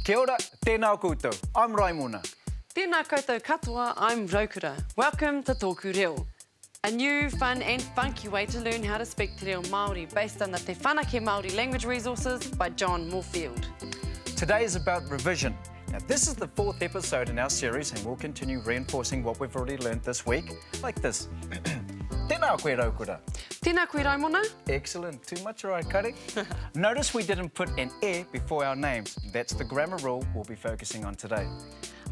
Kia ora, tēnā koutou. I'm Raimona. Tēnā koutou katoa, I'm Kura. Welcome to Tōku Reo. A new, fun and funky way to learn how to speak te reo Māori based on the Te Whanake Māori language resources by John Moorfield. Today is about revision. Now, this is the 4th episode in our series and we'll continue reinforcing what we've already learned this week, like this. Tēnā koe Raukura. Tēnā koe Raimona. Excellent. Too much, all right, Kari? Notice we didn't put an e before our names. That's the grammar rule we'll be focusing on today.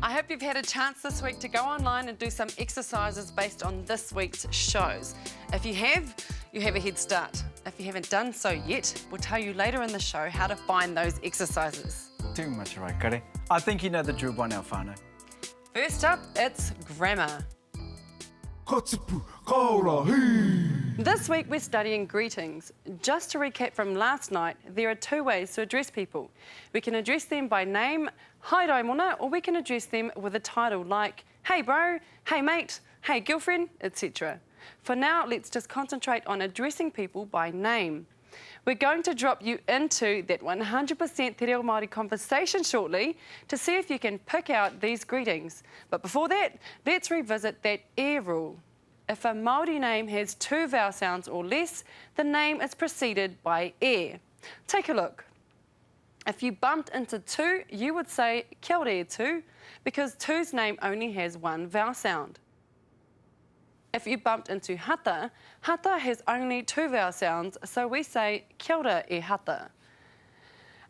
I hope you've had a chance this week to go online and do some exercises based on this week's shows. If you have a head start. If you haven't done so yet, we'll tell you later in the show how to find those exercises. Too much, all right, Kari? I think you know the drill by now, whānau. First up, it's grammar. Katipu, kaora, hee! This week we're studying greetings. Just to recap from last night, there are 2 ways to address people. We can address them by name, hi Raimona, or we can address them with a title like, hey bro, hey mate, hey girlfriend, etc. For now, let's just concentrate on addressing people by name. We're going to drop you into that 100% te reo Māori conversation shortly to see if you can pick out these greetings. But before that, let's revisit that e rule. If a Māori name has 2 vowel sounds or less, the name is preceded by e. Take a look. If you bumped into 2, you would say kia ora e tū, because 2's name only has 1 vowel sound. If you bumped into hata, hata has only 2 vowel sounds, so we say kia ora e hata.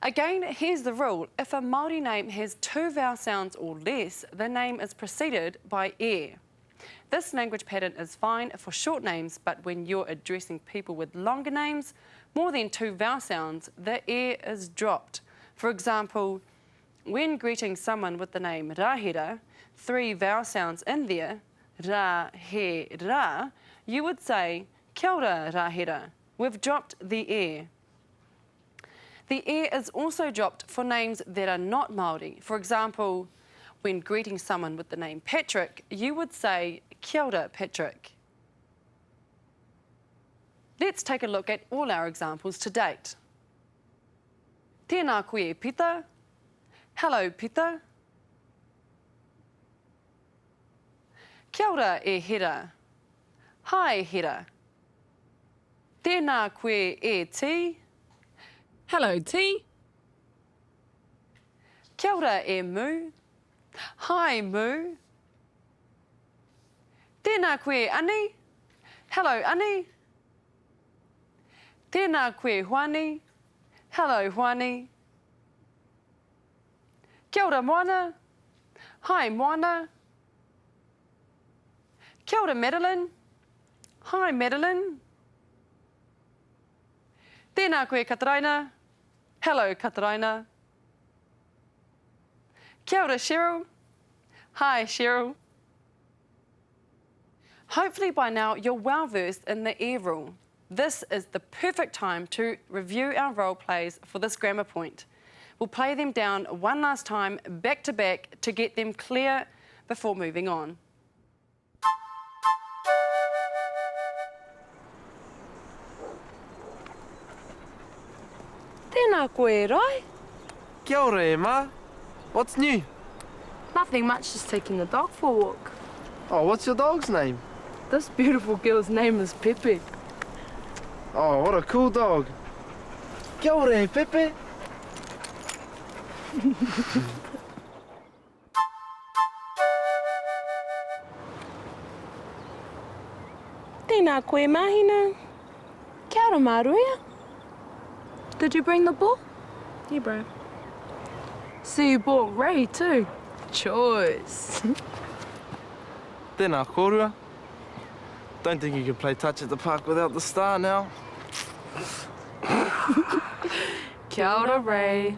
Again, here's the rule. If a Māori name has 2 vowel sounds or less, the name is preceded by e. This language pattern is fine for short names, but when you're addressing people with longer names, more than 2 vowel sounds, the e is dropped. For example, when greeting someone with the name Rahera, 3 vowel sounds in there, ra, he, ra, you would say kia ora Rahera. We've dropped the e. The e is also dropped for names that are not Māori. For example, when greeting someone with the name Patrick, you would say kia ora Patrick. Let's take a look at all our examples to date. Tēnā koe Pita. Hello Pita. Kia ora e Hera. Hi Hera. Tēnā koe e T. Hello, T. Kia ora e Mu. Hi Mu. Tēnā koe Ani. Hello Ani. Tēnā koe Huani. Hello Huani. Kia ora Moana. Hi Moana. Kia ora Madeline. Hi Madeline. Tēnā koe Kataraina. Hello Kataraina. Kia ora Cheryl. Hi Cheryl. Hopefully by now you're well versed in the e rule. This is the perfect time to review our role plays for this grammar point. We'll play them down one last time, back to back, to get them clear before moving on. Tēnā koe, Rai. Kia ora, Emma. What's new? Nothing much, just taking the dog for a walk. Oh, what's your dog's name? This beautiful girl's name is Pepe. Oh, what a cool dog. Kia ora, Pepe. Tēnā koe, Mahina. Kia ora, Māruia. Did you bring the ball? Yeah, bro. See, you bought Ray too. Choice. Tēnā kōrua. Don't think you can play touch at the park without the star now. Kia ora, Ray.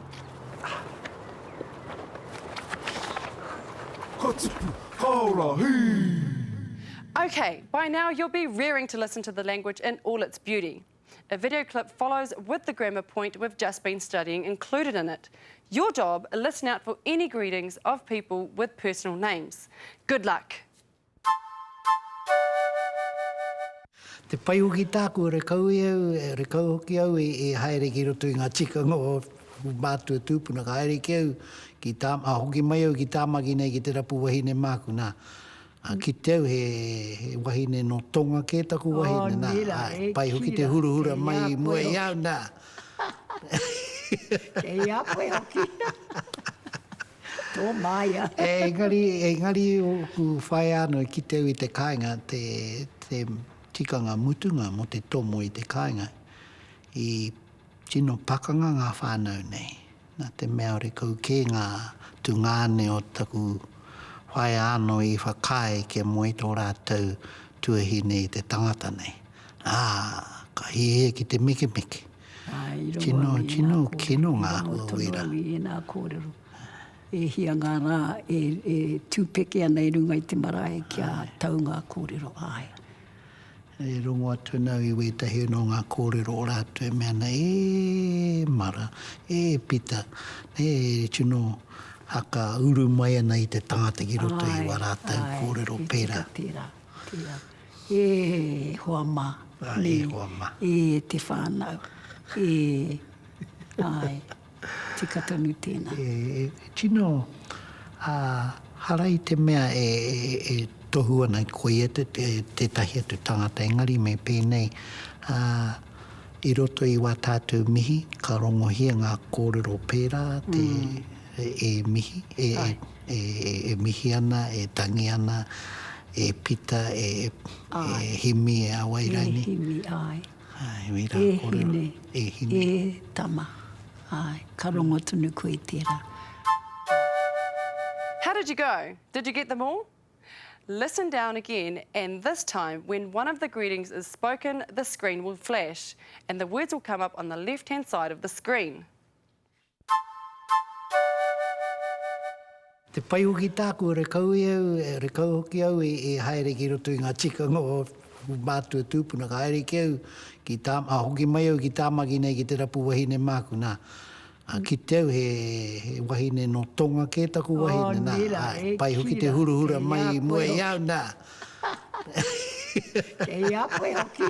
Katipu, kaora, hee! Okay, by now you'll be rearing to listen to the language in all its beauty. A video clip follows with the grammar point we've just been studying included in it. Your job, listen out for any greetings of people with personal names. Good luck. Te pai hoki tāku re kau hoki au e haere ki roto i ngā tikanga o mātua tūpuna ka haere keu ki tā, hoki mai au ki tāmaki nei ki te rapu wahine māku nā. Ki teo he wahine no tonga ke taku wahine nā. Pai hoki te huruhura mai mua iau nā. Kei apoe hoki. Tō maia. Engari o ku whai anō ki teo i te kāinga, te tikanga mutunga mo te tomo i te kāinga. I tino pakanga ngā whānau nei. Nā te Māori kau ke ngā tungāne o taku whai anō i whakae ke moe tō rātou tuahine i te tangata nei. Ka hihe ki te meke meke. Tino kino ngā huawira. E nā kōrero. E hia ngā rā, e tūpeke ana i runga i te marae kia tau ngā kōrero ai. E rongo atu nau i wetahi no ngā kōrero o rātou e mea na e mara, e pita, e tino haka uru mai ana i te tangata ki roto i wa rātou kōrero pērā. Tērā. E hoa mā. E hoa mā. E te whānau. Ai, tika tonu tēnā. Tino, harai te mea e tohu ana koe te tahi atu tangata engari me pēnei. I roto i wā tātou mihi, ka rongohia ngā kōrero pērā, e mihi, e mihi ana, e tangi ana, e pita, e himi, e awairaini. E himi, ai. Ai, mira, kōrero. E hine. E tama. Ai, ka rongo tunu koe tērā. How did you go? Did you get them all? Listen down again, and this time, when one of the greetings is spoken, the screen will flash, and the words will come up on the left-hand side of the screen. Te pai hoki tāku rekau hoki au e haere ki roto i ngā tikanga o mātua tūpuna ka haere ki au ki tā, hoki mai au ki tāmaki nei ki te rapu wahine māku nā. Ki teo he wahine no tonga ke taku wahine nā. Pai hoki te huruhura mai mua iau nā. Kei apoe hoki.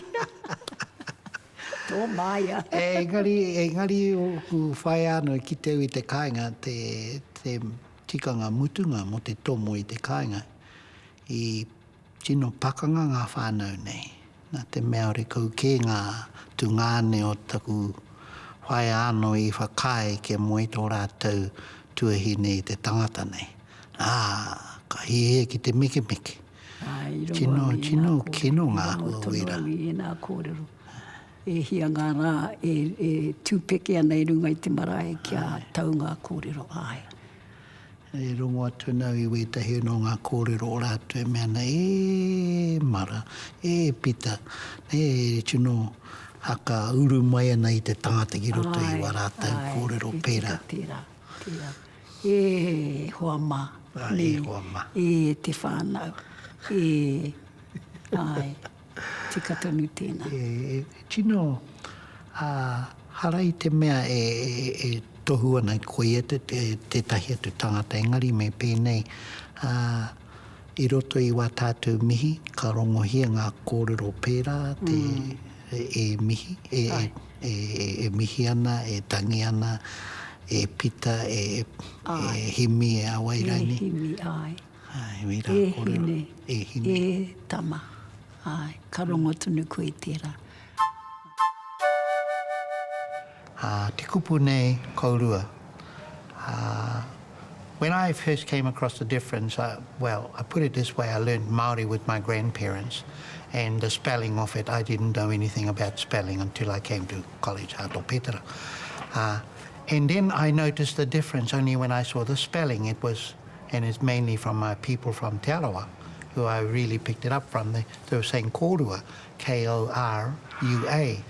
Tō maia. Engari o ku whai anō ki teo i te kāinga, te tikanga mutunga mo te tomo i te kāinga. I tino pakanga ngā whānau nei. Nā te Māori kau ke ngā tungāne o taku whai anō i whakae ke moe tō rātou tuahine i te tangata nei. Ka hihe ki te meke meke. Tino kino ngā huawira. E nā kōrero. E hia ngā rā, e tūpeke ana i runga i te marae kia tau ngā kōrero ai. E rongo atu nau i wetahi no ngā kōrero o rātou e mea na e mara, e pita, e tino haka uru mai ana i te tangata ki roto i wa rātou kōrero pērā. Tērā. E hoa mā. E hoa mā. E te whānau. Ai, tika tonu tēnā. Tino, harai te mea e tohu ana koe te tahi atu tangata engari me pēnei. I roto i wā tātou mihi, ka rongohia ngā kōrero pērā, e mihi, e mihi ana, e tangi ana, e pita, e himi, e awairaini. E himi, ai. Ai, mira, e kōrero. hine. E hine. E tama. Ai, ka rongo tunu koe tērā. Te kupu nei, kaurua. When I first came across the difference, I put it this way, I learned Māori with my grandparents, and the spelling of it, I didn't know anything about spelling until I came to college, Hato Petera. And then I noticed the difference only when I saw the spelling. And it's mainly from my people from Te Arawa, who I really picked it up from. They were saying Kōrua, K-O-R-U-A.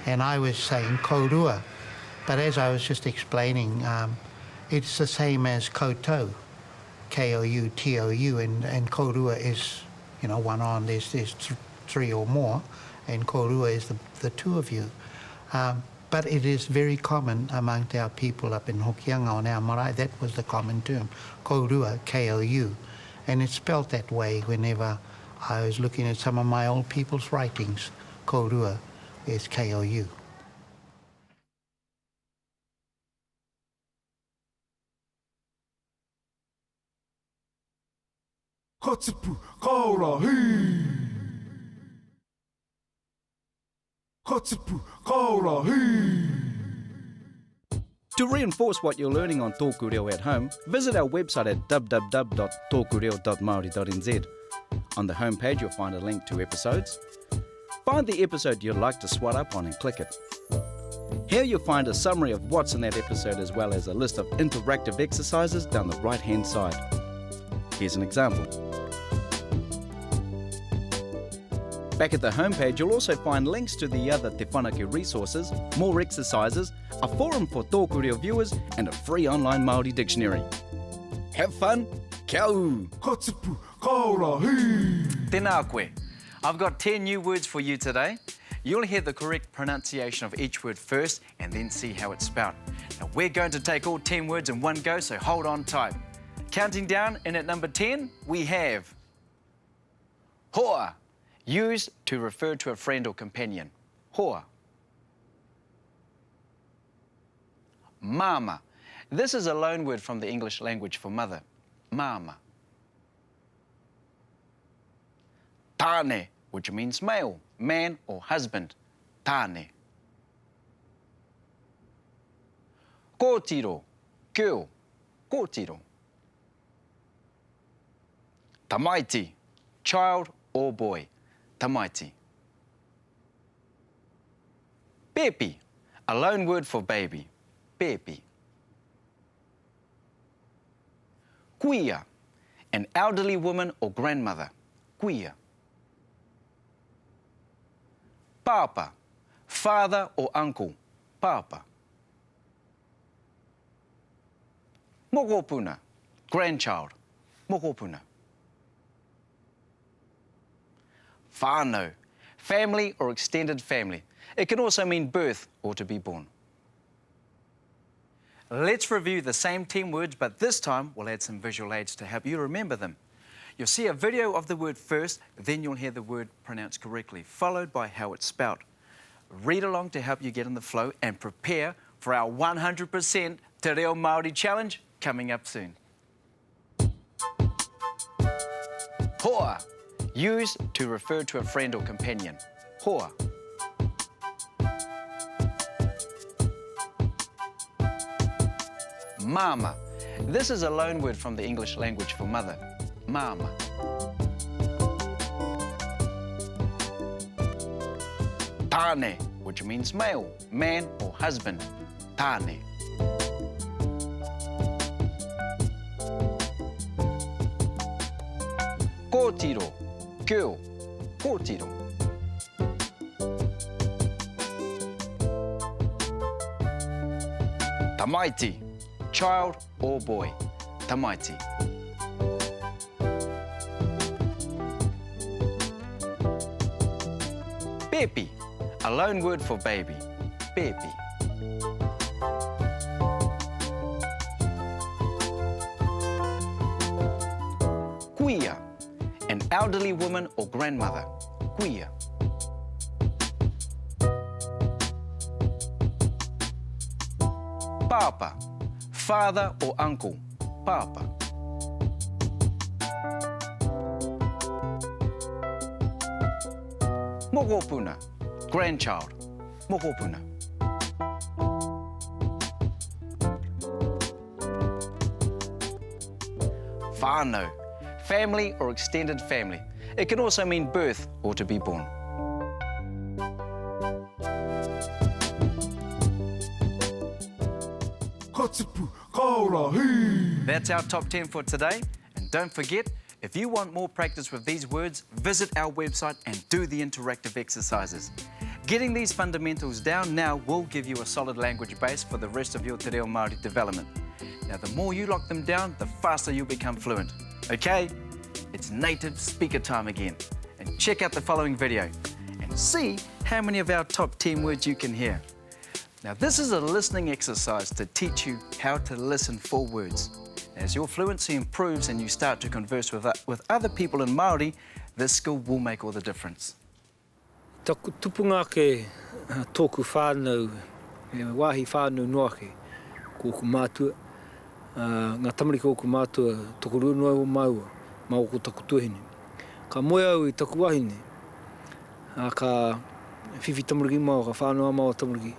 And I was saying Korua. But as I was just explaining, it's the same as koutou, K-O-U-T-O-U, and Korua is, one on, there's three or more, and Korua is the two of you. But it is very common amongst our people up in Hokianga on our marae. That was the common term, Korua, K-O-U. And it's spelt that way whenever I was looking at some of my old people's writings. Korua is K-O-U. Ka tipu, ka ora, hei! Ka tipu, ka ora, hei! To reinforce what you're learning on Tōku Reo at home, visit our website at www.tokureo.maori.nz. On the homepage, you'll find a link to episodes. Find the episode you'd like to swat up on and click it. Here you'll find a summary of what's in that episode as well as a list of interactive exercises down the right-hand side. Here's an example. Back at the homepage, you'll also find links to the other Te Whanake resources, more exercises, a forum for Tōku Reo viewers, and a free online Māori dictionary. Have fun, kia ū! Ka tipu, ka ora, hei! Tēnā koe. I've got 10 new words for you today. You'll hear the correct pronunciation of each word first and then see how it's spelled. Now we're going to take all 10 words in one go, so hold on tight. Counting down, and at number 10, we have hoa, used to refer to a friend or companion. Hoa. Mama. This is a loan word from the English language for mother. Mama. Tāne, which means male, man or husband. Tāne. Kōtiro, girl. Kōtiro. Tamaiti, child or boy. Tamaiti. Pepi, a loan word for baby. Pepi. Kuia, an elderly woman or grandmother. Kuia. Papa, father or uncle. Papa. Mokopuna, grandchild. Mokopuna. Whānau, family or extended family. It can also mean birth or to be born. Let's review the same 10 words, but this time we'll add some visual aids to help you remember them. You'll see a video of the word first, then you'll hear the word pronounced correctly, followed by how it's spelt. Read along to help you get in the flow and prepare for our 100% Te Reo Māori challenge coming up soon. Hoa, used to refer to a friend or companion. Hoa. Mama. This is a loan word from the English language for mother. Mama. Tāne, which means male, man or husband. Tāne. Kōtiro, girl. Kōtiro. Tamaiti, child or boy. Tamaiti. Pepi, a loan word for baby. Pepi. Kuia, an elderly woman or grandmother. Kuia. Papa, father or uncle. Papa. Mokopuna, grandchild. Mokopuna. Whānau, family or extended family. It can also mean birth or to be born. Ka tipu, ka ora, hei! That's our top 10 for today. And don't forget, if you want more practice with these words, visit our website and do the interactive exercises. Getting these fundamentals down now will give you a solid language base for the rest of your Te Reo Māori development. Now, the more you lock them down, the faster you'll become fluent. Okay? It's native speaker time again. And check out the following video and see how many of our top 10 words you can hear. Now, this is a listening exercise to teach you how to listen for words. As your fluency improves and you start to converse with other people in Māori, this skill will make all the difference. Taku tupunga ke tōku whānau, wāhi whānau noake, kōku mātua. Ngā tamariki o ku mātua, tokorua noa o maua, mau ko taku tuhine. Ka moe au I taku wahine, ka whiwhi tamariki mau, ka whānau mau tamariki.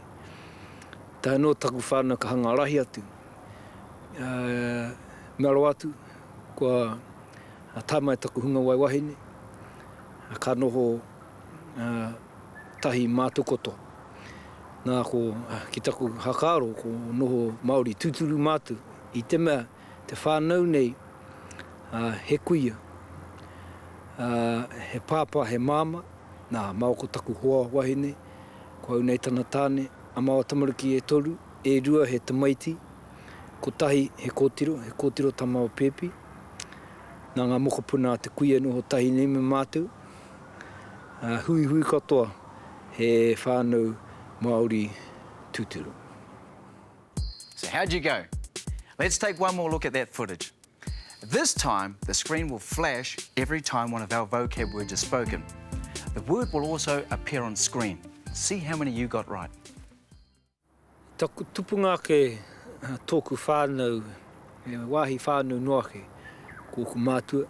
Tā no taku whānau ka hanga rahi atu. Me alo atu, kua tāmai taku hunga wai wahine, ka noho tahi mātukoto. Nā ko ki taku hakaaro, ko noho Māori tūturu mātu, I te mea te whānau nei he kuia, he pāpā, he māma, nā mau ko taku hoa wahine, ko au nei tana tāne, a maua tamariki e toru, e rua he tamaiti, ko tahi he kōtiro tā maua pēpi, nā ngā mokopuna te kuia noho tahi nei me mātou, hui katoa he whānau Māori tūturu. So how'd you go? Let's take one more look at that footage. This time, the screen will flash every time one of our vocab words is spoken. The word will also appear on screen. See how many you got right. Taku tupunga ke tōku whānau, wāhi whānau noake, ko ku mātua.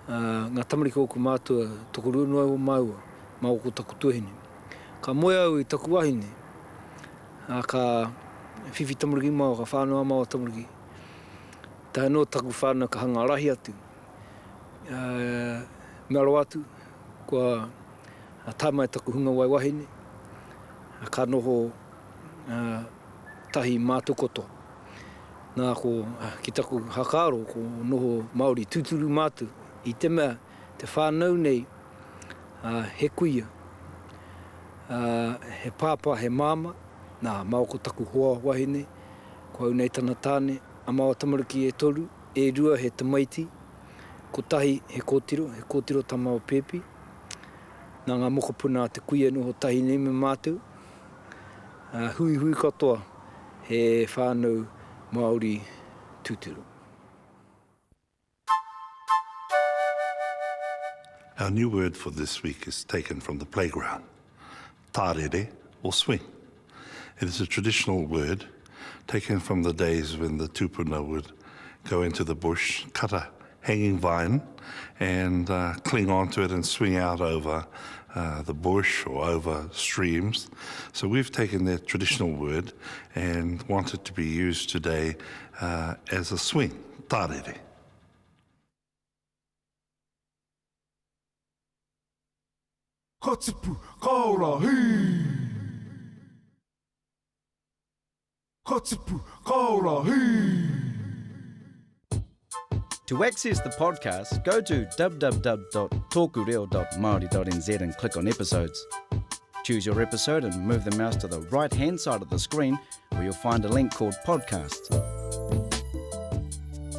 Ngā tamariki o ku mātua, toko rua noa o maua, mau ko taku tuhine. Ka moe au I taku wahine, ka whiwhi tamariki mau, ka whānau mau tamariki. Tā no taku whānau ka hanga rahi atu. Me alo atu, kua tāmai taku hunga wai wahine, ka noho tahi mātukoto. Nā ko ki taku hakaaro, ko noho Māori tūturu mātu, I te mea te whānau nei he kuia, he pāpā, he māma, nā mau ko taku hoa wahine, ko au nei tana tāne, a maua tamariki e toru, e rua he tamaiti, ko tahi he kōtiro tā maua pēpi, nā ngā mokopuna te kuia noho tahi nei me mātou, hui katoa he whānau Māori tūturu. Our new word for this week is taken from the playground, tārere, or swing. It is a traditional word taken from the days when the tupuna would go into the bush, cut a hanging vine, and cling onto it and swing out over the bush or over streams. So we've taken that traditional word and want it to be used today as a swing, tārere. Ka tipu, ka ora, hei! Ka tipu, ka ora, hei! To access the podcast, go to www.tokureo.maori.nz and click on episodes. Choose your episode and move the mouse to the right-hand side of the screen where you'll find a link called Podcasts.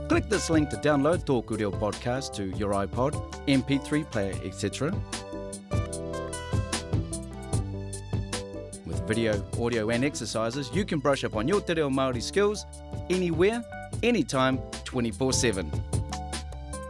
Click this link to download Tōku Reo Podcast to your iPod, MP3 player, etc. With video, audio and exercises, you can brush up on your te reo Māori skills anywhere, anytime, 24/7.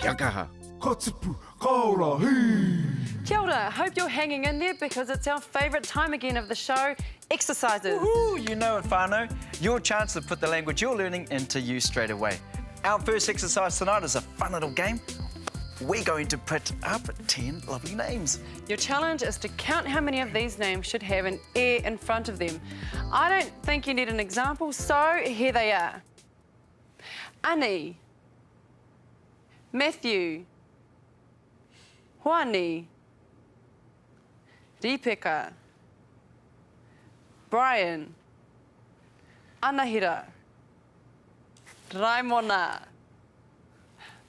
Kia kaha. Ka tipu, ka ora, hei! Kia ora, hope you're hanging in there because it's our favourite time again of the show, exercises. Woohoo, you know it, whānau. Your chance to put the language you're learning into use straight away. Our first exercise tonight is a fun little game. We're going to put up 10 lovely names. Your challenge is to count how many of these names should have an e in front of them. I don't think you need an example, so here they are. Ani, Matthew, Juani, Deepika, Brian, Anahira, Raimona,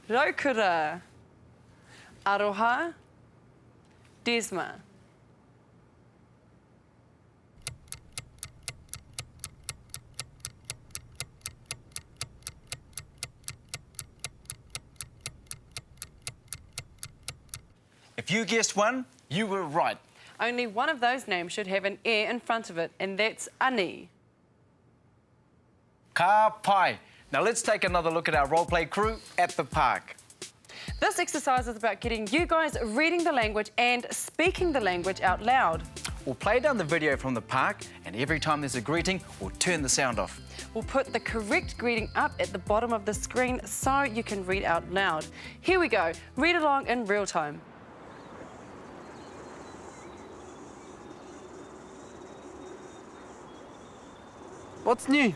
Raukura, Aroha, Desma. If you guessed one, you were right. Only one of those names should have an e in front of it, and that's Ani. Ka pai. Now let's take another look at our roleplay crew at the park. This exercise is about getting you guys reading the language and speaking the language out loud. We'll play down the video from the park, and every time there's a greeting, we'll turn the sound off. We'll put the correct greeting up at the bottom of the screen so you can read out loud. Here we go. Read along in real time. What's new?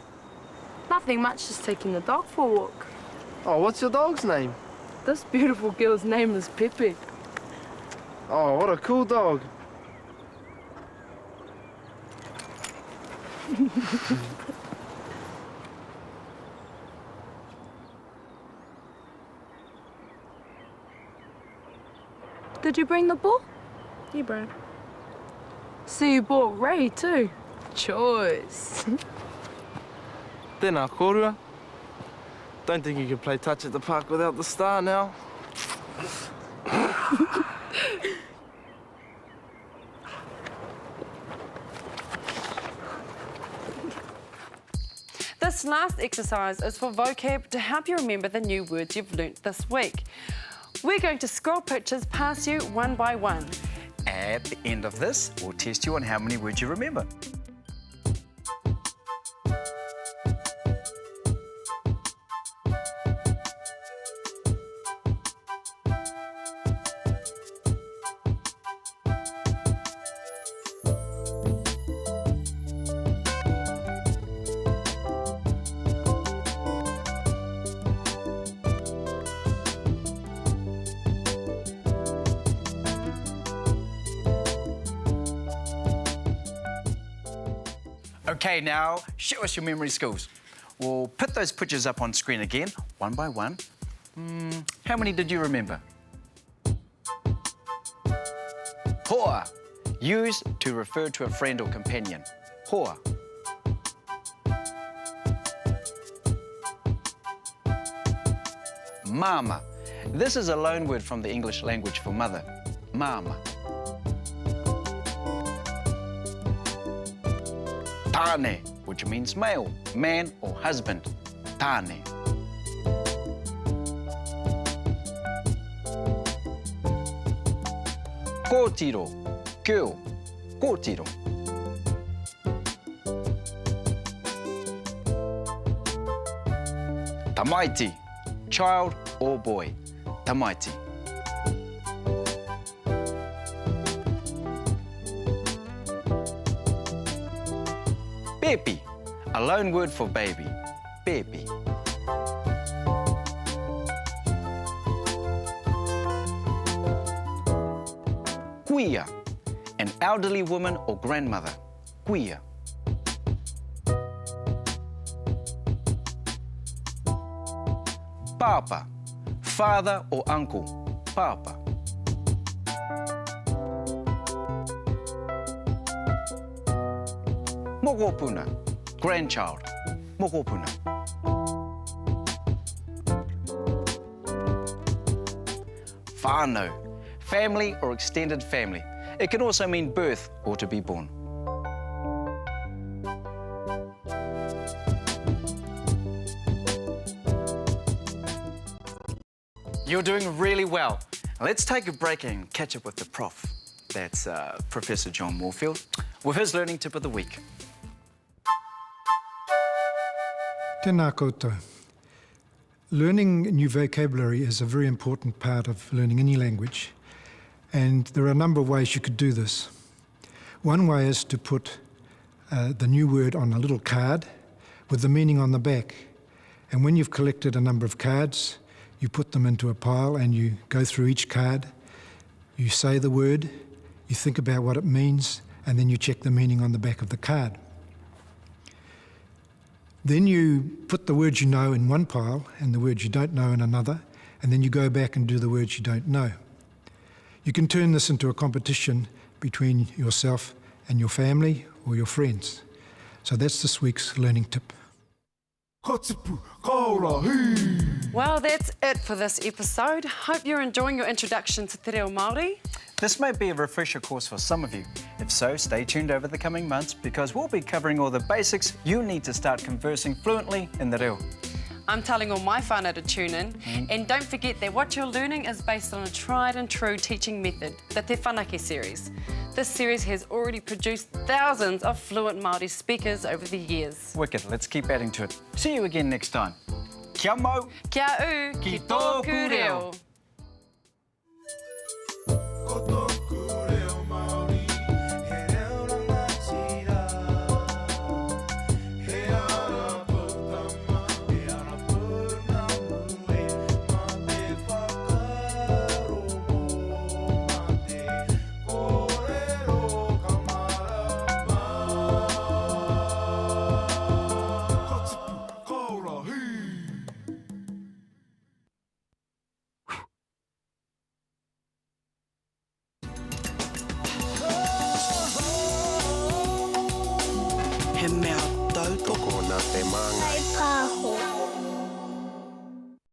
Nothing much, just taking the dog for a walk. Oh, what's your dog's name? This beautiful girl's name is Pepe. Oh, what a cool dog. Did you bring the ball? Yeah, bro. See, you bought Ray too. Choice. Tēnā, Kura. Don't think you can play touch at the park without the star now. This last exercise is for vocab to help you remember the new words you've learnt this week. We're going to scroll pictures past you one by one. At the end of this, we'll test you on how many words you remember. Okay, now show us your memory skills. We'll put those pictures up on screen again, one by one. How many did you remember? Hoa, used to refer to a friend or companion. Hoa. Mama. This is a loan word from the English language for mother. Mama. Tāne, which means male, man or husband. Tāne. Kōtiro, girl. Kōtiro. Tamaiti, child or boy. Tamaiti. Pepi, a loan word for baby. Pepi. Kuia, an elderly woman or grandmother. Kuia. Papa, father or uncle. Papa. Mokopuna, grandchild. Mokopuna. Whānau, family or extended family. It can also mean birth or to be born. You're doing really well. Let's take a break and catch up with the prof. That's Professor John Moorfield with his learning tip of the week. Tēnā koutou. Learning new vocabulary is a very important part of learning any language, and there are a number of ways you could do this. One way is to put the new word on a little card with the meaning on the back, and when you've collected a number of cards, you put them into a pile and you go through each card, you say the word, you think about what it means, and then you check the meaning on the back of the card. Then you put the words you know in one pile and the words you don't know in another, and then you go back and do the words you don't know. You can turn this into a competition between yourself and your family or your friends. So that's this week's learning tip. Katipu, kaora, hei! Well, that's it for this episode. Hope you're enjoying your introduction to Te Reo Māori. This may be a refresher course for some of you. If so, stay tuned over the coming months because we'll be covering all the basics you need to start conversing fluently in the reo. I'm telling all my whānau to tune in. And don't forget that what you're learning is based on a tried and true teaching method, the Te Whanake series. This series has already produced thousands of fluent Māori speakers over the years. Wicked, let's keep adding to it. See you again next time. Kia mau. Kia u ki tōku reo. He mea